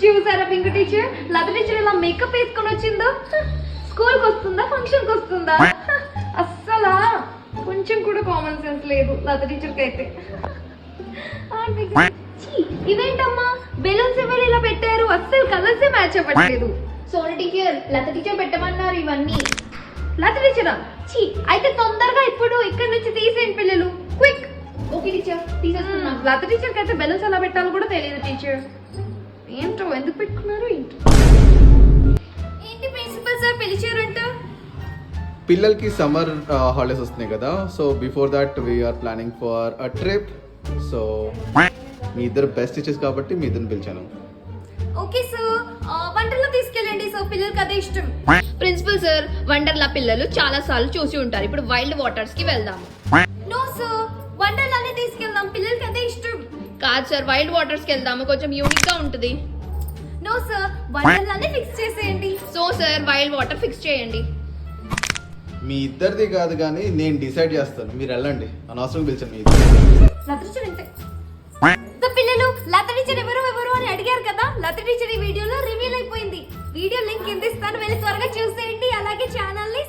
చూసారా pink teacher, లత teacher ఇలా makeup వేసుకొని వచ్చిందో. స్కూల్కి వస్తుందా, ఫంక్షన్కి వస్తుందా? అస్సలా కొంచెం కూడా కామన్ సెన్స్ లేదు లత టీచర్కి అయితే. ఇవేంటమ్మా బెలూన్స్ ఎవరు ఇలా పెట్టారు? అస్సలు కలర్స్ మ్యాచ్ అవ్వట్లేదు. సోని టీచర్, లత టీచర్ పెట్టమన్నారు ఇవన్నీ. లత టీచరా? చీ, అయితే తొందరగా ఇప్పుడు ఇక్కడ నుంచి తీసేయండి పిల్లలు, క్విక్. ఓకే టీచర్, తీసేస్తున్నాం. లత టీచర్కి అయితే బెలూన్స్ ఎలా పెట్టాలో కూడా తెలియదు టీచర్. ఏంటో ఎందుకు పెట్టుకున్నారు ఏంటో. ఏంటి ప్రిన్సిపల్ సార్ పిలిచారంట? పిల్లలకి సమ్మర్ హాలిడేస్ వస్తున్నాయి కదా, so before that we are planning for a trip. So మీ ఇద్దరు బెస్ట్ టీచర్స్ కాబట్టి మీ ఇద్దరిని పిలిచాను. ఓకే సార్, వంటల్లో తీసుకెళ్ళండి సార్, పిల్లలకి అదే ఇష్టం. ప్రిన్సిపల్ సార్, వండర్లా పిల్లలు చాలా సార్లు చూసి ఉంటారు. ఇప్పుడు వైల్డ్ వాటర్స్ కి వెళ్దాం. నో సార్, వంటలన్నీ తీసుకెళ్దాం, పిల్లలకి అదే ఇష్టం. కాదు సార్, వైల్డ్ వాటర్స్ కి వెళ్దాము, కొంచెం యూనిక్ గా ఉంటుంది. నో సార్, వంటలన్నీ ఫిక్స్ చేసేయండి. So sir, wild water fix చేయండి. మీ ఇద్దరిది కాదు కానీ నేను డిసైడ్ చేస్తాను, మీరు వెళ్ళండి, అనవసరం పిలిచాను మీ ఇద్దరు. లత టీచర్ ఇంతే. సో పిల్లలు, లత టీచర్ ఎవరు అని అడిగారు కదా, లత టీచర్ ఈ వీడియోలో రివీల్ అయిపోయింది. వీడియో లింక్ కింద ఇస్తాను, వెళ్ళి త్వరగా చూసేయండి. అలాగే ఛానల్ ని